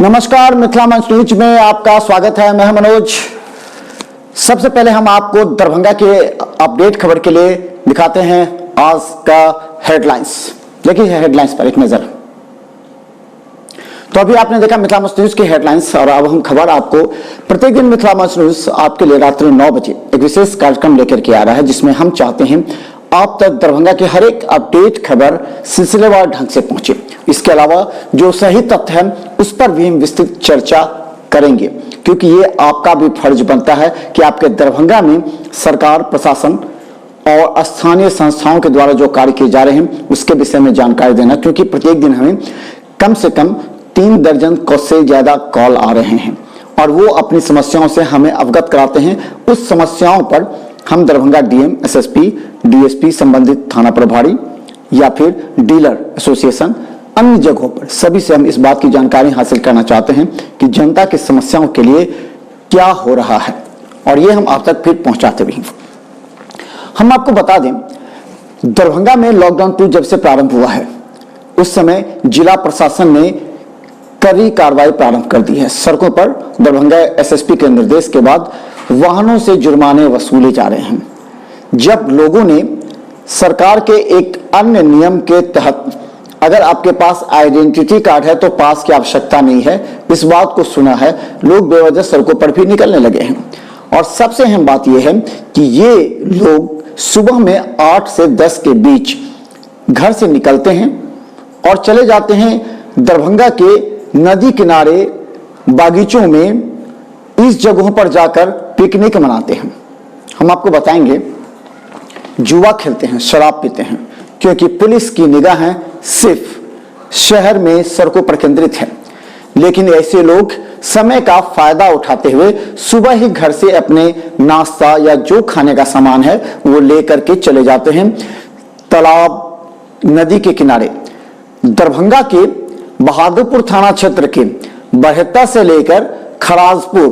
नमस्कार, मिथिला मंच न्यूज में आपका स्वागत है। मैं मनोज। सबसे पहले हम आपको दरभंगा के अपडेट खबर के लिए दिखाते हैं आज का हेडलाइंस। देखिए हेडलाइंस पर एक नजर। तो अभी आपने देखा मिथिला मंच न्यूज की हेडलाइंस और अब हम खबर आपको प्रत्येक दिन मिथिला मंच न्यूज आपके लिए रात्रि 9 बजे एक विशेष कार्यक्रम लेकर के आ रहा है, जिसमें हम चाहते हैं आप तक दरभंगा की हर एक अपडेट खबर सिलसिलेवार ढंग से पहुंचे। इसके अलावा जो सही तथ्य है उस पर भी हम विस्तृत चर्चा करेंगे, क्योंकि ये आपका भी फर्ज बनता है कि आपके दरभंगा में सरकार, प्रशासन और स्थानीय संस्थाओं के द्वारा जो कार्य किए जा रहे हैं उसके विषय में जानकारी देना, क्योंकि प्रत्येक दिन हमें कम से कम 3 दर्जन से ज्यादा कॉल आ रहे हैं और वो अपनी समस्याओं से हमें अवगत कराते हैं। उस समस्याओं पर हम दरभंगा डीएम, एसएसपी, डीएसपी, संबंधित थाना प्रभारी या फिर डीलर एसोसिएशन, अन्य जगहों पर सभी से हम इस बात की जानकारी हासिल करना चाहते हैं कि जनता की समस्याओं के लिए क्या हो रहा है, और ये हम आप तक फिर पहुंचाते भी हैं। हम आपको बता दें, दरभंगा में लॉकडाउन 2 जब से प्रारंभ हुआ है उस समय जिला प्रशासन ने कड़ी कार्रवाई प्रारंभ कर दी है। सड़कों पर दरभंगा एसएसपी के निर्देश के बाद वाहनों से जुर्माने वसूले जा रहे हैं। जब लोगों ने सरकार के एक अन्य नियम के तहत अगर आपके पास आइडेंटिटी कार्ड है तो पास की आवश्यकता नहीं है, इस बात को सुना है, लोग बेवजह सड़कों पर भी निकलने लगे हैं। और सबसे अहम बात यह है कि ये लोग सुबह में 8 से 10 के बीच घर से निकलते हैं और चले जाते हैं दरभंगा के नदी किनारे बागीचों में, इस जगहों पर जाकर पिकनिक मनाते हैं। हम आपको बताएंगे, जुआ खेलते हैं, शराब पीते हैं, क्योंकि पुलिस की निगाहें सिर्फ शहर में सड़कों पर केंद्रित है। लेकिन ऐसे लोग समय का फायदा उठाते हुए सुबह ही घर से अपने नाश्ता या जो खाने का सामान है वो लेकर के चले जाते हैं तालाब, नदी के किनारे। दरभंगा के बहादुरपुर थाना क्षेत्र के बहत्ता से लेकर खराजपुर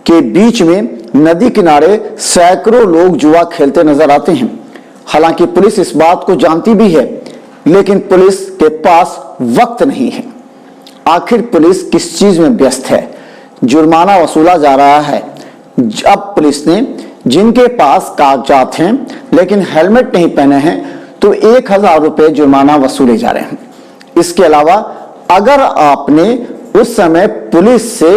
के बीच में नदी किनारे सैकड़ों लोग जुआ खेलते नजर आते हैं। हालांकि पुलिस इस बात को जानती भी है, लेकिन पुलिस के पास वक्त नहीं है। आखिर पुलिस किस चीज में व्यस्त है? जुर्माना वसूला जा रहा है। अब पुलिस ने जिनके पास कागजात हैं लेकिन हेलमेट नहीं पहने हैं तो 1000 रुपए जुर्माना वसूले जा रहे हैं। इसके अलावा अगर आपने उस समय पुलिस से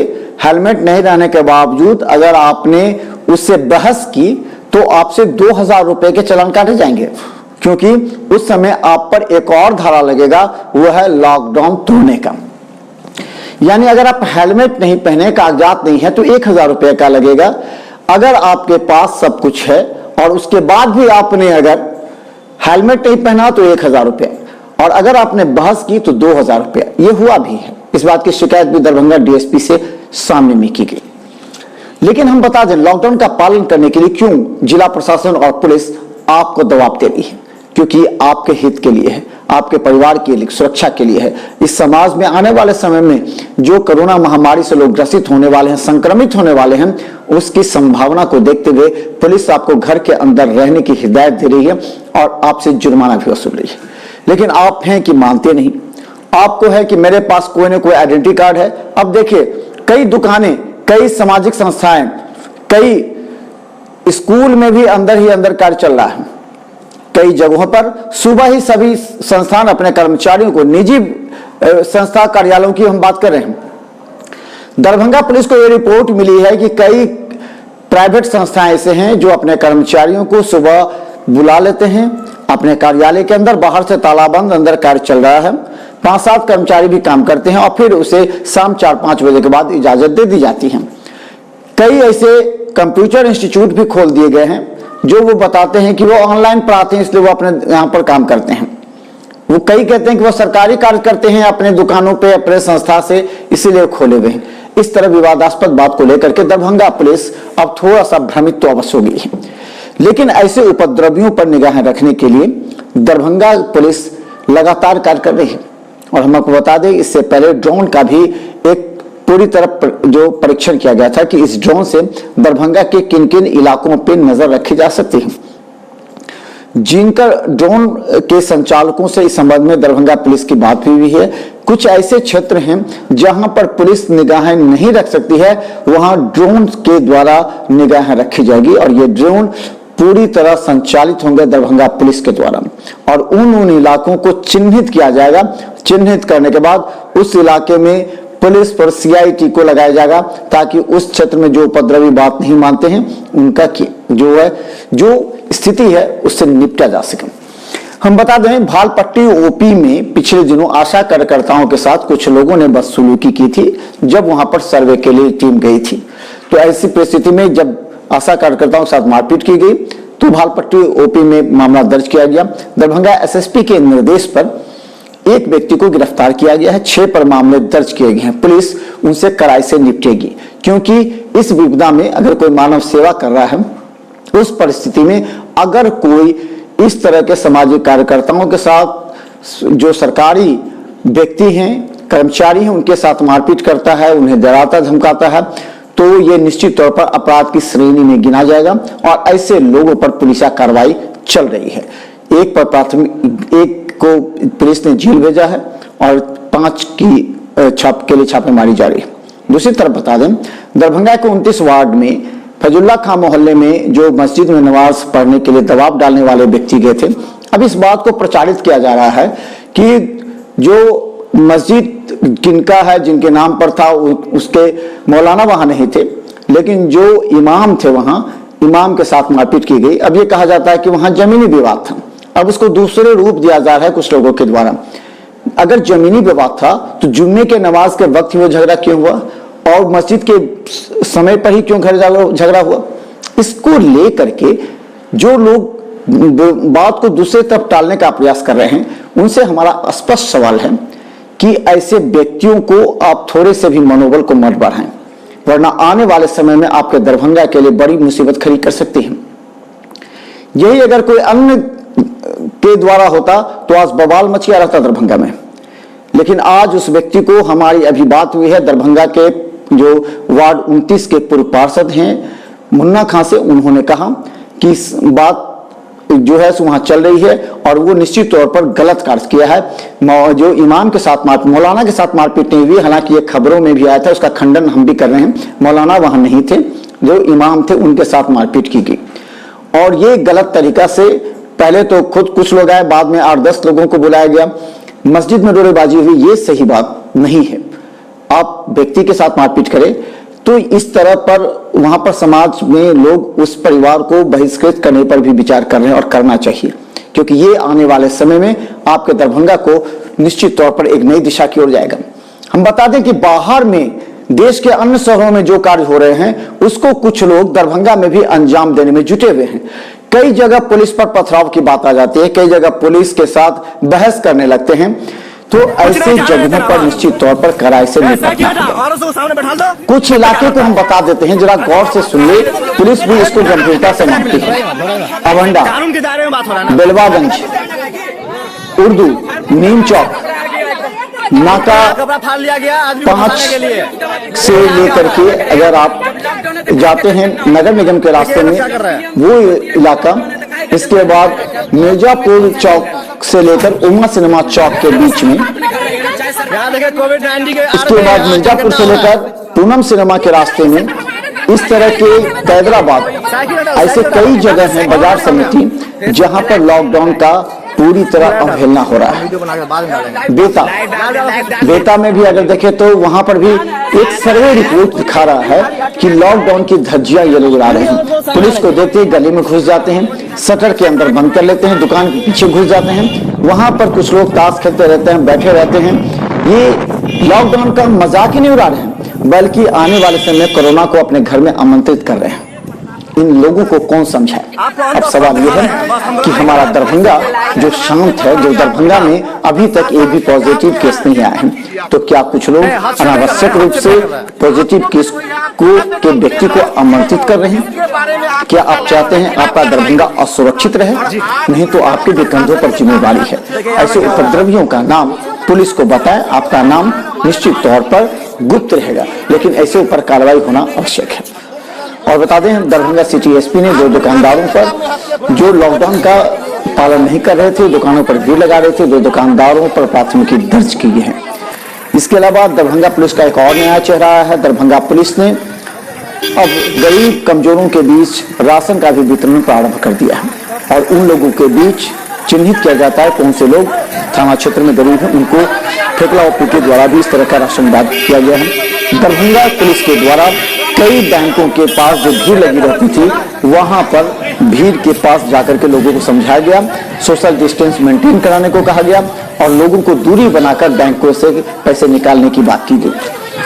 हेलमेट नहीं रहने के बावजूद अगर आपने उससे बहस की तो आपसे 2000 रुपए के चालान काटे जाएंगे, क्योंकि उस समय आप पर एक और धारा लगेगा, वो है लॉकडाउन तोड़ने का। यानी अगर आप हेलमेट नहीं पहने, कागजात नहीं है तो 1000 रुपए का लगेगा। अगर आपके पास सब कुछ है और उसके बाद भी आपने अगर हेलमेट नहीं पहना तो 1000 रुपए, और अगर आपने बहस की तो 2000 रुपए। ये हुआ भी है। इस बात की शिकायत भी दरभंगा डीएसपी से सामने में की गई। लेकिन हम बता दें, लॉकडाउन का पालन करने के लिए क्यों जिला प्रशासन और पुलिस आपको दबाव दे रही है? क्योंकि आपके हित के लिए है, आपके परिवार के लिए, सुरक्षा के लिए है। इस समाज में आने वाले समय में जो कोरोना महामारी से लोग ग्रसित होने वाले हैं, संक्रमित होने वाले हैं, उसकी संभावना को देखते हुए पुलिस आपको घर के अंदर रहने की हिदायत दे रही है और आपसे जुर्माना भी वसूल रही है। लेकिन आप हैं कि मानते नहीं। आपको है कि मेरे पास कोई ना कोई आइडेंटिटी कार्ड है। अब देखिए, कई दुकानें, कई सामाजिक संस्थाएं, कई स्कूल में भी अंदर ही अंदर कार्य चल रहा है। कई जगहों पर सुबह ही सभी संस्थान अपने कर्मचारियों को, निजी संस्था कार्यालयों की हम बात कर रहे हैं। दरभंगा पुलिस को यह रिपोर्ट मिली है कि कई प्राइवेट संस्थाएं ऐसे हैं जो अपने कर्मचारियों को सुबह बुला लेते हैं अपने कार्यालय के अंदर, बाहर से तालाबंद, अंदर कार्य चल रहा है, 5-7 कर्मचारी भी काम करते हैं और फिर उसे शाम 4-5 बजे के बाद इजाजत दे दी जाती है। कई ऐसे कंप्यूटर इंस्टीट्यूट भी खोल दिए गए हैं जो वो बताते हैं कि वो ऑनलाइन पढ़ाते हैं, इसलिए वो अपने यहाँ पर काम करते हैं। वो कई कहते हैं कि वो सरकारी कार्य करते हैं अपने दुकानों पे, अपने संस्था से, इसीलिए खोले हुए हैं। इस तरह विवादास्पद बात को लेकर के दरभंगा पुलिस अब थोड़ा सा भ्रमित तो अवश्य हो गई है। लेकिन ऐसे उपद्रवियों पर निगाहें रखने के लिए दरभंगा पुलिस लगातार कार्य कर रही है। और हम आपको बता दें, इससे पहले ड्रोन का भी एक पूरी तरह जो परीक्षण किया गया था कि इस ड्रोन से दरभंगा के किन किन इलाकों पर नजर रखी जा सकती है। जिनका ड्रोन के संचालकों से इस संबंध में दरभंगा पुलिस की बात हुई है। कुछ ऐसे क्षेत्र हैं जहां पर पुलिस निगाहें नहीं रख सकती है, वहां ड्रोन के द्वारा निगाहें रखी जाएगी और ये ड्रोन पूरी तरह संचालित होंगे दरभंगा पुलिस के द्वारा और उन इलाकों को चिन्हित किया जाएगा। चिन्हित करने के बाद उस इलाके में पुलिस पर सीआईटी को लगाया जाएगा ताकि उस क्षेत्र में जो उपद्रवी बात नहीं मानते हैं उनका जो स्थिति है उससे निपटा जा सके। हम बता दें, भालपट्टी ओपी में पिछले दिनों आशा कार्यकर्ताओं के साथ कुछ लोगों ने बदसलूकी की थी जब वहां पर सर्वे के लिए टीम गई थी। तो ऐसी परिस्थिति में जब आशा कार्यकर्ताओं के साथ मारपीट की गई तो भालपट्टी ओपी में मामला दर्ज किया गया। दरभंगा एसएसपी के निर्देश पर एक व्यक्ति को गिरफ्तार किया गया है। 6 पर मामले दर्ज किए गए हैं। पुलिस उनसे कड़ाई से निपटेगी क्योंकि इस विपदा में अगर कोई मानव सेवा कर रहा है उस परिस्थिति में अगर कोई इस तरह के सामाजिक कार्यकर्ताओं के साथ जो सरकारी व्यक्ति हैं, कर्मचारी हैं, उनके साथ मारपीट करता है, उन्हें डराता धमकाता है तो ये निश्चित तौर पर अपराध की श्रेणी में गिना जाएगा और ऐसे लोगों पर पुलिसिया कार्रवाई चल रही है। एक को पुलिस ने जेल भेजा है और 5 की के लिए छापेमारी जारी है। दूसरी तरफ बता दें, दरभंगा के 29 वार्ड में फैजुल्ला खां मोहल्ले में जो मस्जिद में नमाज पढ़ने के लिए दबाव डालने वाले व्यक्ति गए थे, अब इस बात को प्रचारित किया जा रहा है कि जो मस्जिद किनका है, जिनके नाम पर था उसके मौलाना वहां नहीं थे, लेकिन जो इमाम थे वहां इमाम के साथ मारपीट की गई। अब ये कहा जाता है कि वहां जमीनी विवाद था। अब उसको दूसरे रूप दिया जा रहा है कुछ लोगों के द्वारा। अगर जमीनी विवाद था तो जुम्मे के नमाज के वक्त ही वो झगड़ा क्यों हुआ और मस्जिद के समय पर ही क्यों झगड़ा हुआ? इसको लेकर के जो लोग बात को दूसरे तरफ टालने का प्रयास कर रहे हैं उनसे हमारा स्पष्ट सवाल है कि ऐसे व्यक्तियों को आप थोड़े से भी मनोबल को मत बढ़ाएं, वरना आने वाले समय में आपके दरभंगा के लिए बड़ी मुसीबत खड़ी कर सकती है। यही अगर कोई अन्य के द्वारा होता तो आज बवाल मचिया रहता दरभंगा में, लेकिन आज उस व्यक्ति को हमारी अभी बात हुई है दरभंगा के जो वार्ड 29 के पूर्व पार्षद हैं मुन्ना खां से, उन्होंने कहा कि इस बात जो है वहां चल रही है और वो निश्चित तौर पर गलत कार्य किया है। जो इमाम के साथ मौलाना के साथ मारपीट नहीं हुई, हालांकि ये खबरों में भी आया था, उसका खंडन हम भी कर रहे हैं। मौलाना वहां नहीं थे, जो इमाम थे उनके साथ मारपीट की गई और ये गलत तरीका से पहले तो खुद कुछ लोग आए, बाद में 8-10 लोगों को बुलाया गया, मस्जिद में रोड़ेबाजी हुई। ये सही बात नहीं है। आप व्यक्ति के साथ मारपीट करें तो इस तरह पर वहां पर समाज में लोग उस परिवार को बहिष्कृत करने पर भी विचार कर रहे हैं और करना चाहिए, क्योंकि ये आने वाले समय में आपके दरभंगा को निश्चित तौर पर एक नई दिशा की ओर जाएगा। हम बता दें कि बाहर में देश के अन्य शहरों में जो कार्य हो रहे हैं उसको कुछ लोग दरभंगा में भी अंजाम देने में जुटे हुए हैं। कई जगह पुलिस पर पथराव की बात आ जाती है, कई जगह पुलिस के साथ बहस करने लगते हैं, तो ऐसे जगहों पर निश्चित तौर पर कड़ाई से निपटना होगा। कुछ इलाके को हम बता देते हैं, जरा गौर से सुन ले, पुलिस भी इसको गंभीरता से मानती है। अवंडा, बेलवागंज, उर्दू, नीम चौक, नाका 5 से लेकर के अगर आप जाते हैं नगर निगम के रास्ते में वो इलाका, इसके बाद मिर्जापुर चौक से लेकर उमा सिनेमा चौक के बीच में, इसके बाद मिर्जापुर से लेकर पूनम सिनेमा के रास्ते में, इस तरह के कैदराबाद, ऐसे कई जगह हैं बाजार समिति जहां पर लॉकडाउन का पूरी तरह अवहेलना हो रहा है। बेता में भी अगर देखें तो वहां पर भी एक सर्वे रिपोर्ट दिखा रहा है कि लॉकडाउन की धज्जियां ये लोग उड़ा रहे हैं। पुलिस को देखते ही गली में घुस जाते हैं, शटर के अंदर बंद कर लेते हैं, दुकान के पीछे घुस जाते हैं, वहां पर कुछ लोग ताश खेलते रहते हैं, बैठे रहते हैं। ये लॉकडाउन का मजाक ही नहीं उड़ा रहे हैं, बल्कि आने वाले समय में कोरोना को अपने घर में आमंत्रित कर रहे हैं। इन लोगों को कौन समझाए? अब सवाल यह है कि हमारा दरभंगा जो शांत है, जो दरभंगा में अभी तक एक भी पॉजिटिव केस नहीं आया है, तो क्या कुछ लोग अनावश्यक रूप से पॉजिटिव केस को के व्यक्ति को आमंत्रित कर रहे हैं? क्या आप चाहते हैं आपका दरभंगा असुरक्षित रहे? नहीं तो आपके भी कंधों पर जिम्मेवारी है। ऐसे उपद्रवियों का नाम पुलिस को बताएं, आपका नाम निश्चित तौर पर गुप्त रहेगा, लेकिन ऐसे ऊपर कार्रवाई होना आवश्यक है। और बता दें, दरभंगा सिटी एसपी ने जो दुकानदारों पर जो लॉकडाउन का पालन नहीं कर रहे थे, दुकानों पर भीड़ लगा रहे थे। 2 दुकानदारों पर प्राथमिकी दर्ज की है। इसके अलावा दरभंगा पुलिस का एक और नया चेहरा है। दरभंगा पुलिस ने अब गरीब कमजोरों के बीच राशन का भी वितरण प्रारंभ कर दिया है और उन लोगों के बीच चिन्हित किया जाता है कौन से लोग थाना क्षेत्र में गरीब हैं, उनको फेकला ओपी के द्वारा भी इस तरह का राशन बांट किया गया है। दरभंगा पुलिस के द्वारा कई बैंकों के पास जो भीड़ लगी रहती थी, वहां पर भीड़ के पास जाकर के लोगों को समझाया गया, सोशल डिस्टेंस मेंटेन कराने को कहा गया और लोगों को दूरी बनाकर बैंकों से पैसे निकालने की बात की गई।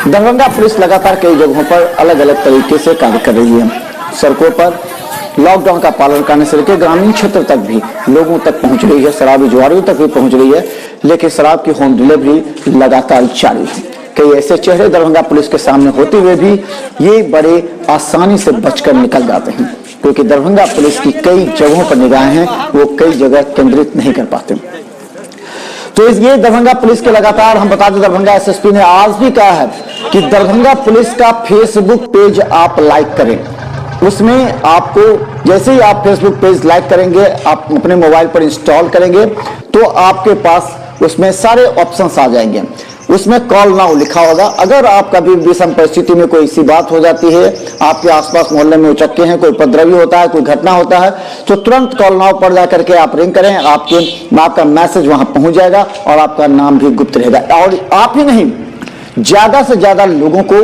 दरभंगा पुलिस लगातार कई जगहों पर अलग अलग तरीके से कार्य कर रही है। सड़कों पर लॉकडाउन का पालन करने से लेकर ग्रामीण क्षेत्र तक भी लोगों तक पहुंच रही है, शराबी जुआरियों तक भी पहुंच रही है, लेकिन शराब की होम डिलीवरी लगातार जारी है। कई ऐसे चेहरे दरभंगा पुलिस के सामने होते हुए भी ये बड़े आसानी से बचकर निकल जाते हैं, क्योंकि दरभंगा पुलिस की कई जगहों पर निगाहें हैं, वो कई जगह केंद्रित नहीं कर पाते। तो ये दरभंगा पुलिस के लगातार हम बता दें, दरभंगा एसएसपी ने आज भी कहा है कि दरभंगा पुलिस का फेसबुक पेज आप लाइक करें। उसमें आपको जैसे ही आप फेसबुक पेज लाइक करेंगे, आप अपने मोबाइल पर इंस्टॉल करेंगे, तो आपके पास उसमें सारे ऑप्शंस आ जाएंगे। उसमें कॉल नाउ लिखा होगा। अगर आप कभी विषम परिस्थिति में कोई ऐसी बात हो जाती है, आपके आसपास मोहल्ले में उचक्के हैं, कोई उपद्रवी होता है, कोई घटना होता है, तो तुरंत कॉल नाउ पर जाकर के आप रिंग करें, आपका मैसेज वहां पहुंच जाएगा और आपका नाम भी गुप्त रहेगा। और आप ही नहीं, ज्यादा से ज्यादा लोगों को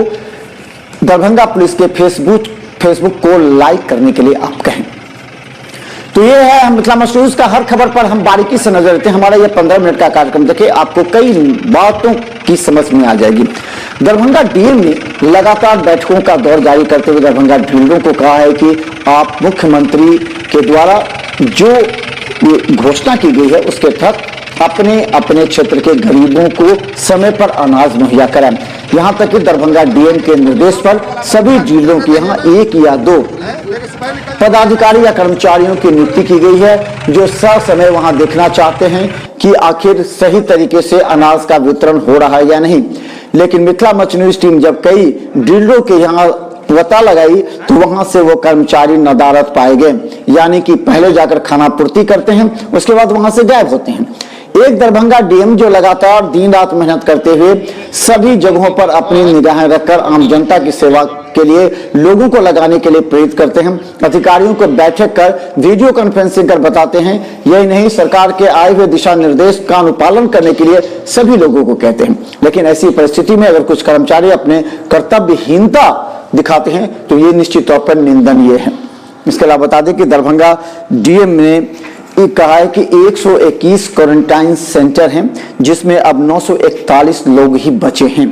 दरभंगा पुलिस के फेसबुक को लाइक करने के लिए आप कहें। तो ये है हम मिथिला मस्ट न्यूज का हर खबर पर हम बारीकी से नजर देते हैं। हमारा ये 15 मिनट का कार्यक्रम देखिए, आपको कई बातों की समझ में आ जाएगी। दरभंगा डीएम ने लगातार बैठकों का दौर जारी करते हुए दरभंगा डीलरों को कहा है कि आप मुख्यमंत्री के द्वारा जो घोषणा की गई है उसके तहत अपने अपने क्षेत्र के गरीबों को समय पर अनाज मुहैया कराएं। यहां तक कि दरभंगा डीएम के निर्देश पर सभी डीलरों के यहां 1 या 2 पदाधिकारी या कर्मचारियों की नियुक्ति की गई है, जो समय वहां देखना चाहते हैं कि आखिर सही तरीके से अनाज का वितरण हो रहा है या नहीं। लेकिन मिथिला मच न्यूज टीम जब कई डीलरों के यहाँ पता लगाई तो वहां से वो कर्मचारी नदारद पाए गए, यानी कि पहले जाकर खाना पूर्ति करते हैं, उसके बाद वहां से गायब होते हैं। एक दरभंगा डीएम जो लगातार दिन रात मेहनत करते हुए सभी जगहों पर अपनी निगाहें रखकर आम जनता की सेवा के लिए लोगों को लगाने के लिए प्रेरित करते हैं। अधिकारियों को बैठक कर वीडियो कॉन्फ्रेंसिंग कर बताते हैं। यही नहीं, सरकार के आए हुए दिशा निर्देश का अनुपालन करने के लिए सभी लोगों को कहते हैं। लेकिन ऐसी परिस्थिति में अगर कुछ कर्मचारी अपने कर्तव्यहीनता दिखाते हैं तो ये निश्चित तौर पर निंदनीय है। इसके अलावा बता दें कि दरभंगा डीएम ने कहा है कि 121 क्वारंटाइन सेंटर हैं, जिसमें अब 941 लोग ही बचे हैं,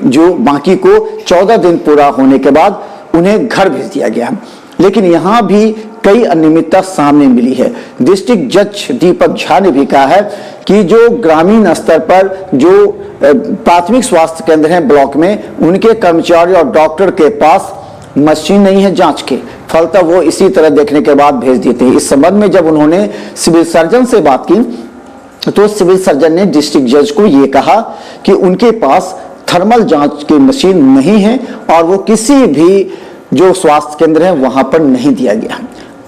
जो बाकी को 14 दिन पूरा होने के बाद उन्हें घर भेज दिया गया। लेकिन यहां भी कई अनियमितता सामने मिली है। डिस्ट्रिक्ट जज दीपक झा ने भी कहा है कि जो ग्रामीण स्तर पर जो प्राथमिक स्वास्थ्य केंद्र हैं ब्लॉक में, उनके कर्मचारी और डॉक्टर के पास मशीन नहीं है जांच के, फलतः वो इसी तरह देखने के बाद भेज देते हैं। इस संबंध में जब उन्होंने सिविल सर्जन से बात की तो सिविल सर्जन ने डिस्ट्रिक्ट जज को ये कहा कि उनके पास थर्मल जांच की मशीन नहीं है और वो किसी भी जो स्वास्थ्य केंद्र है वहां पर नहीं दिया गया।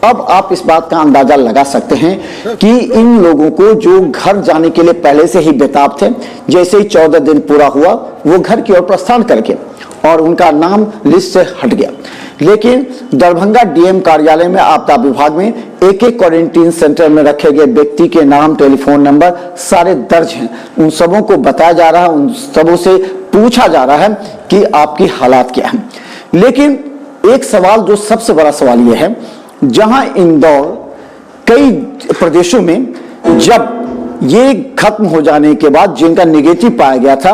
अब आप इस बात का अंदाजा लगा सकते हैं कि इन लोगों को जो घर जाने के लिए पहले से ही बेताब थे, जैसे ही 14 दिन पूरा हुआ वो घर की ओर प्रस्थान करके और उनका नाम लिस्ट से हट गया। लेकिन दरभंगा डीएम कार्यालय में आपदा विभाग में एक क्वारंटीन सेंटर में रखे गए व्यक्ति के नाम, टेलीफोन नंबर सारे दर्ज हैं। उन सबों को बताया जा रहा है, उन सबों से पूछा जा रहा है कि आपकी हालात क्या है। लेकिन एक सवाल, जो सबसे बड़ा सवाल यह है, जहां इंदौर कई प्रदेशों में जब ये खत्म हो जाने के बाद जिनका निगेटिव पाया गया था,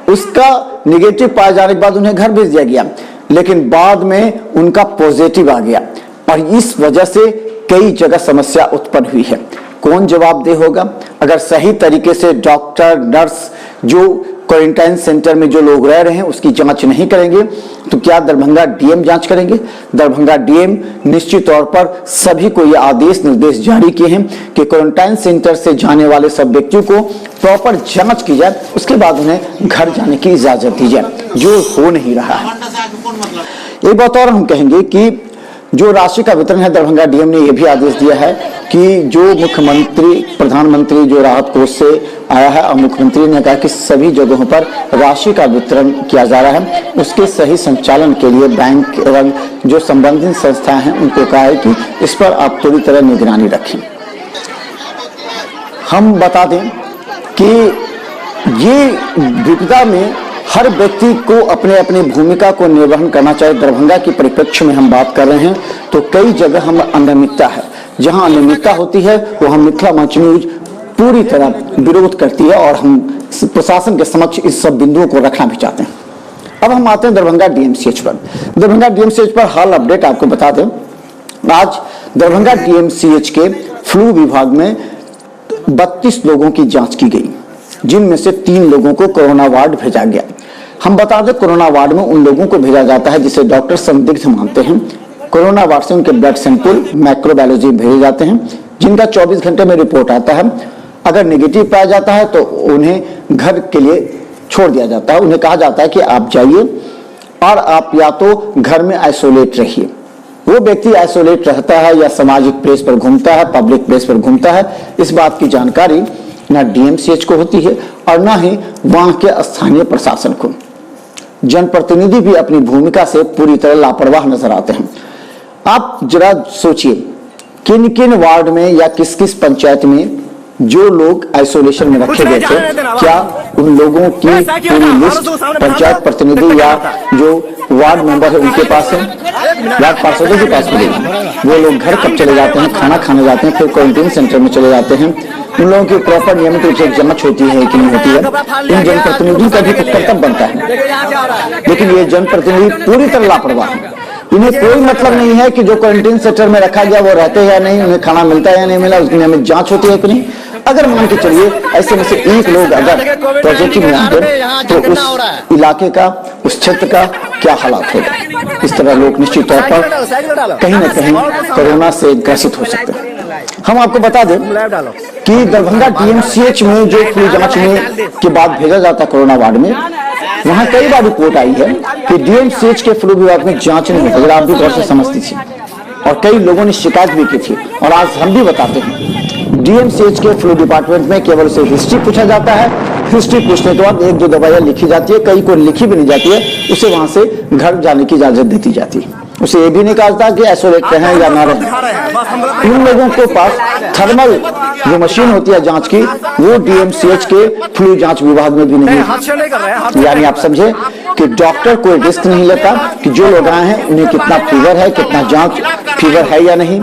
उसका निगेटिव पाए जाने के बाद उन्हें घर भेज दिया गया, लेकिन बाद में उनका पॉजिटिव आ गया और इस वजह से कई जगह समस्या उत्पन्न हुई है। कौन जवाबदेह होगा? अगर सही तरीके से डॉक्टर, नर्स जो क्वारंटाइन सेंटर में जो लोग रह रहे हैं उसकी जांच नहीं करेंगे तो क्या दरभंगा डीएम जांच करेंगे? दरभंगा डीएम निश्चित तौर पर सभी को ये आदेश निर्देश जारी किए हैं कि क्वारंटाइन सेंटर से जाने वाले सब व्यक्तियों को प्रॉपर जांच की जाए, उसके बाद उन्हें घर जाने की इजाजत दी जाए, जो हो नहीं रहा है। एक बात और हम कहेंगे कि जो राशि का वितरण है, दरभंगा डीएम ने यह भी आदेश दिया है कि जो मुख्यमंत्री प्रधानमंत्री जो राहत कोष से आया है और मुख्यमंत्री ने कहा कि सभी जगहों पर राशि का वितरण किया जा रहा है, उसके सही संचालन के लिए बैंक एवं जो संबंधित संस्थाएं हैं उनको कहा है कि इस पर आप पूरी तरह निगरानी रखें। हम बता दें कि ये विपदा में हर व्यक्ति को अपने अपने भूमिका को निर्वहन करना चाहिए। दरभंगा की परिप्रेक्ष्य में हम बात कर रहे हैं तो कई जगह हम अनियमितता है, जहां अनियमितता होती है वो हम मिथिला मंच न्यूज पूरी तरह विरोध करती है और हम प्रशासन के समक्ष इस सब बिंदुओं को रखना भी चाहते हैं। अब हम आते हैं दरभंगा डीएमसीएच पर। दरभंगा डीएमसीएच पर हाल अपडेट आपको बता दें। आज दरभंगा डीएमसीएच के फ्लू विभाग में 32 लोगों की जांच की गई, जिनमें से 3 लोगों को कोरोना वार्ड भेजा गया। हम बता दें कोरोना वार्ड में उन लोगों को भेजा जाता है जिसे डॉक्टर संदिग्ध मानते हैं। कोरोना वार्ड से उनके ब्लड सैंपल माइक्रोबायोलॉजी भेजे जाते हैं, जिनका 24 घंटे में रिपोर्ट आता है। अगर नेगेटिव पाया जाता है तो उन्हें घर के लिए छोड़ दिया जाता है। उन्हें कहा जाता है कि आप जाइए और आप या तो घर में आइसोलेट रहिए। वो व्यक्ति आइसोलेट रहता है या सामाजिक प्लेस पर घूमता है, पब्लिक प्लेस पर घूमता है, इस बात की जानकारी ना डीएमसीएच को होती है और ना ही वहां के स्थानीय प्रशासन को। जनप्रतिनिधि भी अपनी भूमिका से पूरी तरह लापरवाह नजर आते हैं। आप जरा सोचिए किन किन वार्ड में या किस किस पंचायत में जो लोग आइसोलेशन में रखे गए थे, क्या उन लोगों की पूरी लिस्ट पंचायत प्रतिनिधि या जो वार्ड मेंबर है उनके पास है, वार्ड पार्षदों के पास मिलेगी? वो लोग घर कब चले जाते हैं, खाना खाने जाते हैं, फिर क्वारंटीन सेंटर में चले जाते हैं। उन लोगों की प्रॉपर नियमित रूप से जांच होती है कि नहीं होती है? इन जनप्रतिनिधियों का भी कर्तव्य बनता है, लेकिन ये जनप्रतिनिधि पूरी तरह लापरवाह है। इन्हें कोई मतलब नहीं है कि जो क्वारंटीन सेंटर में रखा गया वो रहते हैं या नहीं, उन्हें खाना मिलता है या नहीं मिला, उसकी नियमित जांच होती है कि नहीं। अगर मान के चलिए ऐसे में से एक लोग अगर पॉजिटिव में आते तो उस इलाके का, उस क्षेत्र का क्या हालात होगा? इस तरह लोग निश्चित तौर पर कहीं ना कहीं कोरोना से ग्रसित हो सकते हैं। हम आपको बता दें कि दरभंगा डीएमसीएच में जो फ्लू जांच में के बाद भेजा जाता कोरोना वार्ड में, वहां कई बार रिपोर्ट आई है कि डीएमसीएच के फ्लू विभाग में जांच नहीं होती। आप भी गौर से समझती थी और कई लोगों ने शिकायत भी की थी और आज हम भी बताते हैं डीएमसीएच के फ्लू डिपार्टमेंट में केवल उसे हिस्ट्री पूछा जाता है। हिस्ट्री पूछने के बाद 1-2 दवाइयां लिखी जाती है, कई को लिखी भी नहीं जाती है, उसे वहां से घर जाने की इजाजत देती जाती है। उसे ये भी नहीं कहा जाता कि आइसोलेट रहें या ना रहें। उन लोगों के पास थर्मल जो मशीन होती है जांच की, वो डीएमसीएच के फ्लू जांच विभाग में भी नहीं है। यानी आप समझे कि डॉक्टर कोई रिस्क नहीं लेता कि जो लोग आए हैं उन्हें कितना फीवर है, कितना जांच फीवर है या नहीं,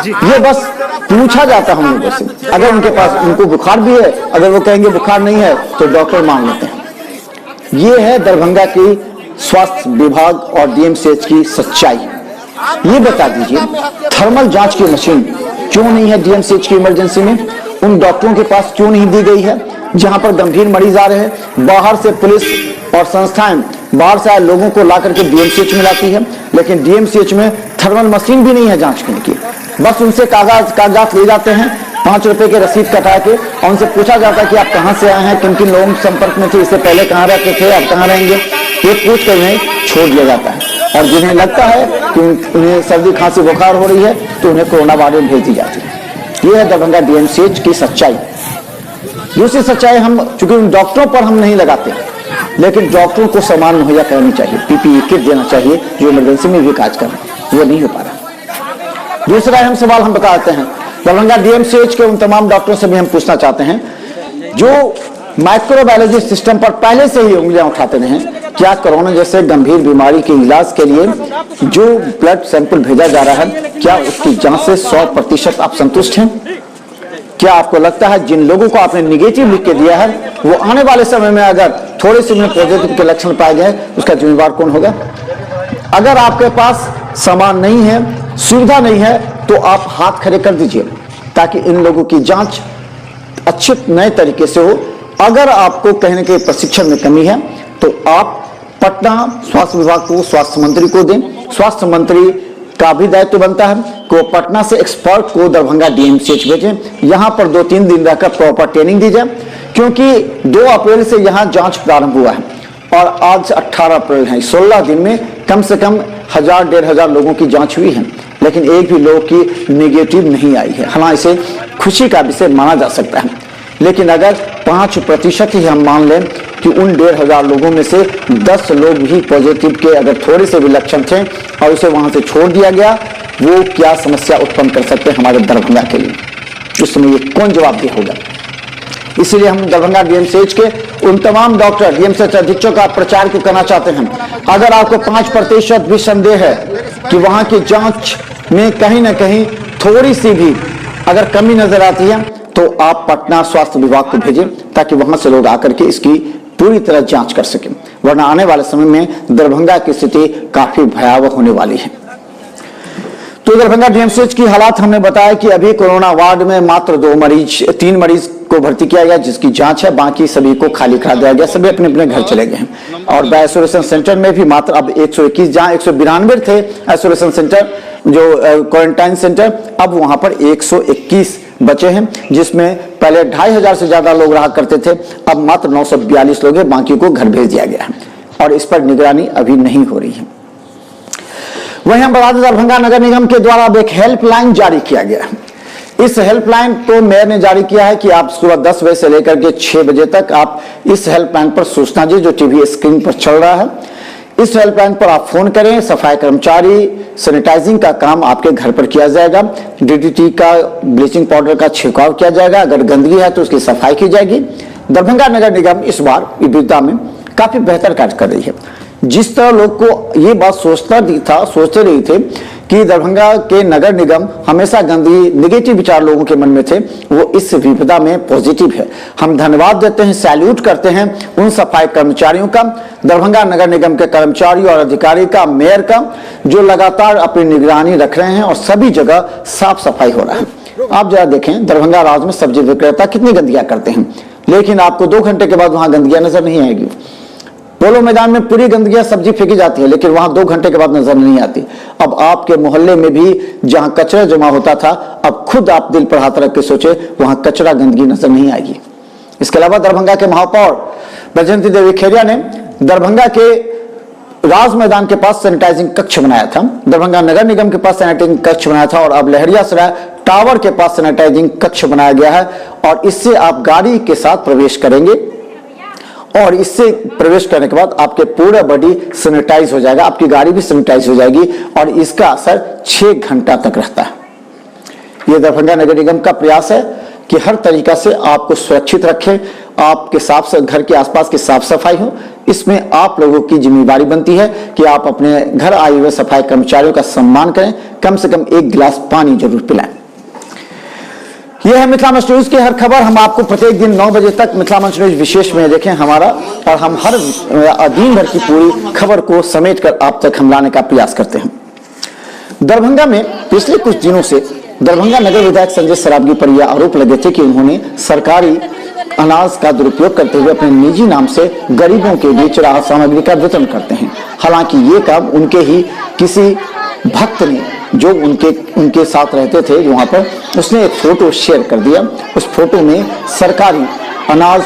ये बस पूछा जाता हम लोगों से। अगर उनके पास उनको बुखार भी है, अगर वो कहेंगे बुखार नहीं है तो डॉक्टर मान लेते हैं। ये है दरभंगा की स्वास्थ्य विभाग और डीएमसीएच की सच्चाई। ये बता दीजिए थर्मल जांच की मशीन क्यों नहीं है डीएमसीएच की इमरजेंसी में? उन डॉक्टरों के पास क्यों नहीं दी गई है जहां पर गंभीर मरीज आ रहे हैं? बाहर से पुलिस और संस्थाएं बाहर से आए लोगों को ला करके डीएमसीएच में लाती है, लेकिन डीएमसीएच में थर्मल मशीन भी नहीं है जांच करने की। बस उनसे कागजात ले जाते हैं 5 रुपए के रसीद कटा के और उनसे पूछा जाता है कि आप कहां से आए हैं, किन किन लोगों के संपर्क में थे, इससे पहले कहां रहते थे, आप कहां रहेंगे, ये पूछ कर उन्हें छोड़ दिया जाता है। और जिन्हें लगता है कि उन्हें सर्दी खांसी बुखार हो रही है तो उन्हें कोरोना वार्ड में भेज दी जाती है। ये है दरभंगा डीएमसीएच की सच्चाई। दूसरी सच्चाई, हम चूंकि उन डॉक्टरों पर हम नहीं लगाते, लेकिन डॉक्टरों को सामान मुहैया करनी चाहिए, पीपीई किट देना चाहिए जो इमरजेंसी में भी काज कर रहे हैं, वो नहीं हो पा रहा। दूसरा अहम सवाल हम बताते हैं दरभंगा डीएमसीएच के उन तमाम डॉक्टरों से भी हम पूछना चाहते हैं जो माइक्रोबायोलॉजी सिस्टम पर पहले से ही उंगलियां उठाते रहे हैं। क्या कोरोना जैसे गंभीर बीमारी के इलाज के लिए जो ब्लड सैंपल भेजा जा रहा है, क्या उसकी जांच से 100% आप संतुष्ट हैं? क्या आपको लगता है जिन लोगों को आपने निगेटिव लिख के दिया है वो आने वाले समय में अगर थोड़े से में पॉजिटिव के लक्षण पाए गए उसका जिम्मेवार कौन होगा? अगर आपके पास सामान नहीं है, सुविधा नहीं है, तो आप हाथ खड़े कर दीजिए ताकि इन लोगों की जांच अच्छे नए तरीके से हो। अगर आपको कहने के प्रशिक्षण में कमी है तो आप पटना स्वास्थ्य विभाग को, स्वास्थ्य मंत्री को दें। स्वास्थ्य मंत्री का भी दायित्व बनता है कि वो पटना से एक्सपर्ट को दरभंगा डीएमसीएच भेजें, यहाँ पर 2-3 दिन रहकर प्रॉपर ट्रेनिंग दी जाए, क्योंकि 2 अप्रैल से यहाँ जांच प्रारंभ हुआ है और आज 18 अप्रैल है। 16 दिन में कम से कम 1000-1500 लोगों की जांच हुई है लेकिन एक भी लोग की नेगेटिव नहीं आई है। हालांकि इसे खुशी का विषय माना जा सकता है, लेकिन अगर 5% ही हम मान लें कि उन 1,500 लोगों में से 10 लोग भी पॉजिटिव के अगर थोड़े से भी लक्षण थे और उसे वहां से छोड़ दिया गया, वो क्या समस्या उत्पन्न कर सकते हैं हमारे दरभंगा के लिए, उस समय ये कौन जवाबदेह होगा। इसीलिए हम दरभंगा डीएमसीएच के उन तमाम डॉक्टर, डीएमसीएच अधीक्षक का प्रचार क्यों करना चाहते हैं। अगर आपको 5% भी संदेह है कि वहां की जांच में कहीं ना कहीं थोड़ी सी भी अगर कमी नजर आती है, तो आप पटना स्वास्थ्य विभाग को भेजें ताकि वहां से लोग आकर के इसकी पूरी तरह जांच कर सकें, वरना आने वाले समय में दरभंगा की स्थिति काफी भयावह होने वाली है। तो दरभंगा डीएमसीएच की हालात हमने बताया कि अभी कोरोना वार्ड में मात्र 3 मरीज को भर्ती किया गया जिसकी जांच है, बाकी सभी को खाली करा दिया गया, सभी अपने अपने घर चले गए हैं। और आइसोलेशन सेंटर में भी मात्र अब 121, जहां 192 थे आइसोलेशन सेंटर जो क्वारंटाइन सेंटर, अब वहां पर 121 बचे हैं, जिसमें पहले 2,500 से ज्यादा लोग रहा करते थे, अब मात्र 942 लोग हैं, बाकी को घर भेज दिया गया है और इस पर निगरानी अभी नहीं हो रही है। वहीं हम बता दें दरभंगा नगर निगम के द्वारा अब एक हेल्पलाइन जारी किया गया है। इस हेल्पलाइन को मेयर ने जारी किया है कि आप सुबह 10 बजे से लेकर के 6 बजे तक आप इस हेल्पलाइन पर सूचना दें, जो टीवी स्क्रीन पर चल रहा है। इस हेल्पलाइन पर आप फोन करें, सफाई कर्मचारी सैनिटाइजिंग का काम आपके घर पर किया जाएगा, डीडीटी का ब्लीचिंग पाउडर का छिड़काव किया जाएगा, अगर गंदगी है तो उसकी सफाई की जाएगी। दरभंगा नगर निगम इस बार विविधता में काफी बेहतर कार्य कर रही है। जिस तरह लोग को ये बात सोचते रही थे कि दरभंगा के नगर निगम हमेशा गंदगी, नेगेटिव विचार लोगों के मन में थे, वो इस विपदा में पॉजिटिव है। हम धन्यवाद देते हैं, सैल्यूट करते हैं उन सफाई कर्मचारियों का, दरभंगा नगर निगम के कर्मचारी और अधिकारी का, मेयर का, जो लगातार अपनी निगरानी रख रहे हैं और सभी जगह साफ सफाई हो रहा है। आप जरा देखें दरभंगा राज में सब्जी विक्रेता कितनी गंदगियां करते हैं, लेकिन आपको 2 घंटे के बाद वहां गंदगियां नजर नहीं आएगी। पोलो मैदान में पूरी गंदगियां सब्जी फेंकी जाती है, लेकिन वहां 2 घंटे के बाद नजर नहीं आती। अब आपके मोहल्ले में भी जहां कचरा जमा होता था, अब खुद आप दिल पर हाथ रख के सोचे, वहां कचरा गंदगी नजर नहीं आएगी। इसके अलावा दरभंगा के महापौर बैजयंती देवी खेरिया ने दरभंगा के राज मैदान के पास सैनिटाइजिंग कक्ष बनाया था, दरभंगा नगर निगम के पास सैनिटाइजिंग कक्ष बनाया था, और अब लहरियासराय टावर के पास सैनिटाइजिंग कक्ष बनाया गया है। और इससे आप गाड़ी के साथ प्रवेश करेंगे और इससे प्रवेश करने के बाद आपके पूरा बॉडी सैनिटाइज हो जाएगा, आपकी गाड़ी भी सैनिटाइज हो जाएगी और इसका असर 6 घंटा तक रहता है। यह दरभंगा नगर निगम का प्रयास है कि हर तरीका से आपको सुरक्षित रखें, आपके घर के आसपास की साफ सफाई हो। इसमें आप लोगों की जिम्मेदारी बनती है कि आप अपने घर आए हुए सफाई कर्मचारियों का सम्मान करें, कम से कम 1 गिलास पानी जरूर पिलाएं। यह है मिथिला मंच न्यूज की हर खबर। हम आपको प्रत्येक दिन 9 बजे तक मिथिला मंच न्यूज विशेष में देखें हमारा, और हम हर दिन भर की पूरी खबर को समेट कर आप तक हम लाने का प्रयास करते हैं। दरभंगा में पिछले कुछ दिनों से दरभंगा नगर विधायक संजय सरावगी पर यह आरोप लगे थे कि उन्होंने सरकारी अनाज का दुरुपयोग करते हुए अपने निजी नाम से गरीबों के बीच राहत सामग्री का वितरण करते हैं। हालांकि ये काम उनके ही किसी भक्त ने, जो उनके साथ रहते थे वहां पर, उसने एक फोटो शेयर कर दिया। उस फोटो में सरकारी अनाज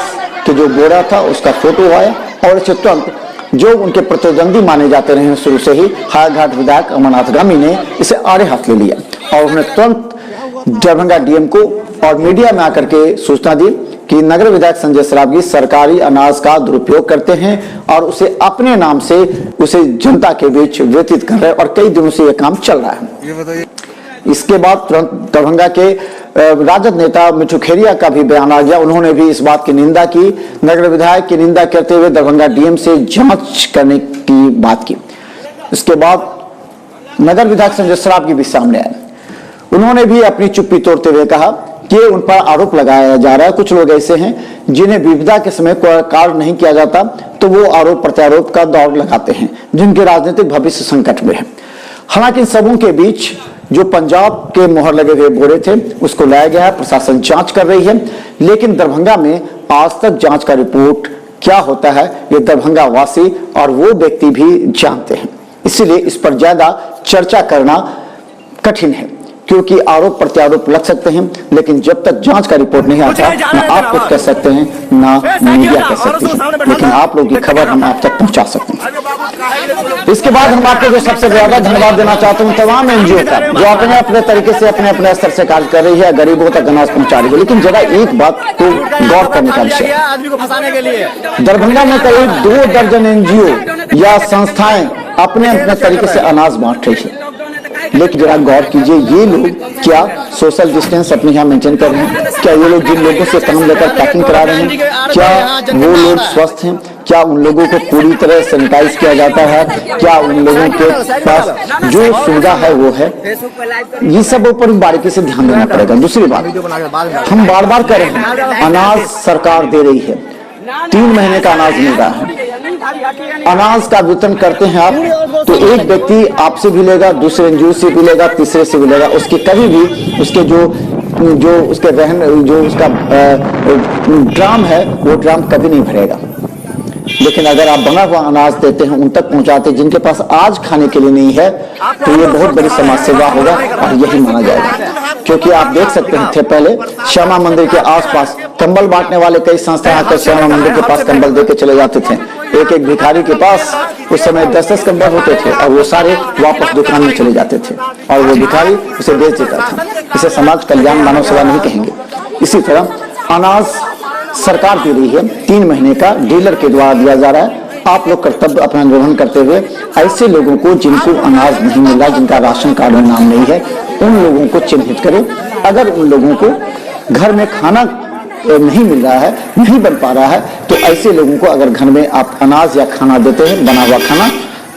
के जो बोरा था उसका फोटो आया और इसे तुरंत जो उनके प्रतिद्वंदी माने जाते रहे शुरू से ही, हायाघाट विधायक अमरनाथ गामी ने इसे आड़े हाथ ले लिया और उन्होंने तुरंत दरभंगा डीएम को और मीडिया में आकर के सूचना दी कि नगर विधायक संजय सरावगी सरकारी अनाज का दुरुपयोग करते हैं और उसे अपने नाम से उसे जनता के बीच वितरित कर रहे हैं और कई दिनों से यह काम चल रहा है। इसके बाद तुरंत दरभंगा के राजद नेता मिठू खेरिया का भी बयान आ गया। उन्होंने भी इस बात की निंदा की, नगर विधायक की निंदा करते हुए दरभंगा डीएम से जांच करने की बात की। इसके बाद नगर विधायक संजय सरावगी भी सामने आए। उन्होंने भी अपनी चुप्पी तोड़ते हुए कहा कि उन पर आरोप लगाया जा रहा है। कुछ लोग ऐसे हैं जिन्हें विपदा के समय कोई कार्य नहीं किया जाता तो वो आरोप प्रत्यारोप का दौर लगाते हैं, जिनके राजनीतिक भविष्य संकट में है। हालांकि इन सबों के बीच जो पंजाब के मोहर लगे हुए बोरे थे उसको लाया गया है, प्रशासन जांच कर रही है। लेकिन दरभंगा में आज तक जांच का रिपोर्ट क्या होता है ये दरभंगा वासी और वो व्यक्ति भी जानते हैं, इसलिए इस पर ज्यादा चर्चा करना कठिन है। क्योंकि आरोप प्रत्यारोप लग सकते हैं, लेकिन जब तक जांच का रिपोर्ट नहीं आता ना आप कुछ कह सकते हैं ना मीडिया कह सकती है, लेकिन आप लोगों की खबर हम आप तक पहुंचा सकते हैं। इसके बाद हम आपको जो सबसे ज्यादा धन्यवाद देना चाहता हूं तमाम एनजीओ का जो अपने अपने तरीके से अपने अपने स्तर से कार्य कर रही है, गरीबों तक अनाज पहुंचा रही है। लेकिन जरा एक बात को गौर करने का विषय, दरभंगा में करीब 2 दर्जन एनजीओ या संस्थाएं अपने अपने तरीके से अनाज बांट रही है, लेकिन जरा गौर कीजिए ये लोग क्या सोशल डिस्टेंस अपने यहाँ मेंटेन कर रहे हैं? क्या ये लोग जिन लोगों से काम लेकर पैकिंग करा रहे हैं, क्या वो लोग स्वस्थ हैं? क्या उन लोगों को पूरी तरह सैनिटाइज किया जाता है? क्या उन लोगों के पास जो सुविधा है वो है? ये सब ऊपर बारीकी से ध्यान देना पड़ेगा। दूसरी बात, हम बार बार कह रहे हैं अनाज सरकार दे रही है, 3 महीने का अनाज मिल रहा है। अनाज का वितरण करते हैं आप तो एक व्यक्ति आपसे भी लेगा, दूसरे एनजीओ से भी लेगा, तीसरे से भी लेगा, उसके कभी भी उसके जो उसके रहन जो उसका ड्राम है वो ड्राम कभी नहीं भरेगा। लेकिन अगर आप बना हुआ अनाज देते हैं, उन तक पहुंचाते हैं जिनके पास आज खाने के लिए नहीं है, तो ये बहुत बड़ी समाज सेवा होगा और यही माना जाएगा। क्योंकि आप देख सकते थे पहले श्यामा मंदिर के आसपास कंबल बांटने वाले कई संस्थाएं आकर श्यामा मंदिर के पास कंबल देके चले जाते थे। एक एक भिखारी के पास उस समय 10-10 कंबल होते थे और वो सारे वापस दुकान में चले जाते थे और वो भिखारी उसे बेच देता था। इसे समाज कल्याण मानव सेवा नहीं कहेंगे। इसी तरह अनाज सरकार दे रही है, 3 महीने का डीलर के द्वारा दिया जा रहा है। आप लोग कर्तव्य अपना निर्वहन करते हुए ऐसे लोगों को जिनको अनाज नहीं मिल रहा, जिनका राशन कार्ड में नाम नहीं है, उन लोगों को चिन्हित करें। अगर उन लोगों को घर में खाना नहीं मिल रहा है, नहीं बन पा रहा है, तो ऐसे लोगों को अगर घर में आप अनाज या खाना देते हैं, बना हुआ खाना,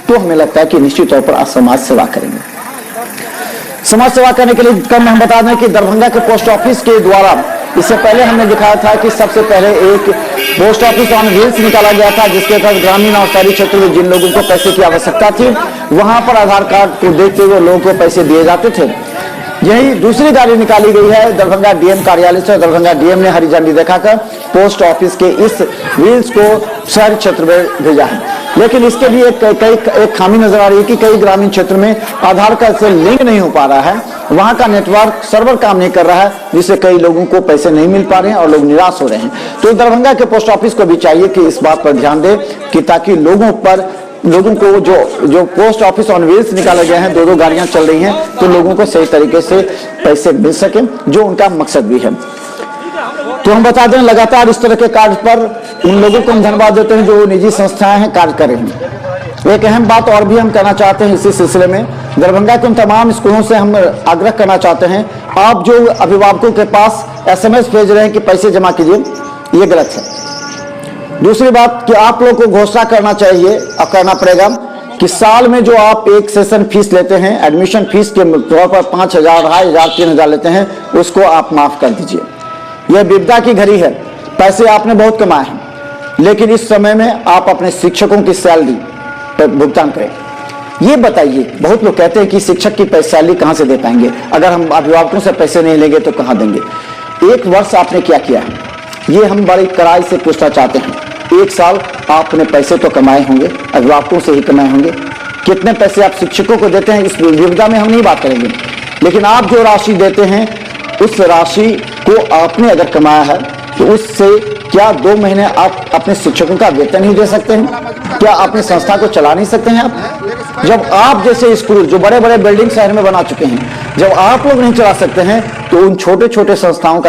तो हमें लगता है कि निश्चित तौर पर आप समाज सेवा करेंगे। समाज सेवा करने के लिए कम हम बता दें कि दरभंगा के पोस्ट ऑफिस के द्वारा इससे पहले हमने दिखाया था कि सबसे पहले एक पोस्ट ऑफिस ऑन व्हील्स निकाला गया था, जिसके तहत ग्रामीण और शहरी क्षेत्र में जिन लोगों को पैसे की आवश्यकता थी वहां पर आधार कार्ड को देखते हुए लोगों को पैसे दिए जाते थे। यही दूसरी गाड़ी निकाली गई है दरभंगा डीएम कार्यालय से। दरभंगा डीएम ने हरी झंडी दिखाकर पोस्ट ऑफिस के इस व्हील्स को शहरी क्षेत्र में भेजा है। लेकिन इसके भी एक खामी नजर आ रही है कि कई ग्रामीण क्षेत्र में आधार कार्ड से लिंक नहीं हो पा रहा है, वहां का नेटवर्क सर्वर काम नहीं कर रहा है, जिससे कई लोगों को पैसे नहीं मिल पा रहे हैं और लोग निराश हो रहे हैं। तो दरभंगा के पोस्ट ऑफिस को भी चाहिए कि इस बात पर ध्यान दे कि ताकि लोगों को जो पोस्ट ऑफिस ऑन व्हील्स निकाले गए हैं, 2-2 गाड़ियां चल रही हैं, तो लोगों को सही तरीके से पैसे मिल सके, जो उनका मकसद भी है। तो हम बता दें लगातार इस तरह के कार्य पर उन लोगों को हम धन्यवाद देते हैं जो निजी संस्थाएं हैं कार्य कर रही हैं। एक अहम बात और भी हम कहना चाहते हैं इसी सिलसिले में, दरभंगा के उन तमाम स्कूलों से हम आग्रह करना चाहते हैं, आप जो अभिभावकों के पास SMS भेज रहे हैं कि पैसे जमा कीजिए, ये गलत है। दूसरी बात कि आप लोगों को घोषणा करना चाहिए और करना पड़ेगा कि साल में जो आप एक सेशन फीस लेते हैं, एडमिशन फीस के तौर पर 5,000, 2,500, 3,000 लेते हैं, उसको आप माफ कर दीजिए। यह विपदा की घड़ी है, पैसे आपने बहुत कमाए हैं, लेकिन इस समय में आप अपने शिक्षकों की सैलरी पर भुगतान करें। ये बताइए, बहुत लोग कहते हैं कि शिक्षक की सैलरी कहां से दे पाएंगे, अगर हम अभिभावकों से पैसे नहीं लेंगे तो कहां देंगे। 1 वर्ष आपने क्या किया है, ये हम बड़ी कड़ाई से पूछना चाहते हैं। 1 साल आपने पैसे तो कमाए होंगे, अभिभावकों से ही कमाए होंगे, कितने पैसे आप शिक्षकों को देते हैं इस विपदा में हम नहीं बात करेंगे, लेकिन आप जो राशि देते हैं उस राशि को आपने अगर कमाया है तो उससे क्या 2 महीने आप अपने शिक्षकों का वेतन ही दे सकते हैं? क्या अपनी संस्था को चला नहीं सकते हैं आप? जब आप जैसे स्कूल जो बड़े बड़े बिल्डिंग शहर में बना चुके हैं, जब आप लोग नहीं चला सकते हैं, तो उन छोटे छोटे संस्थाओं का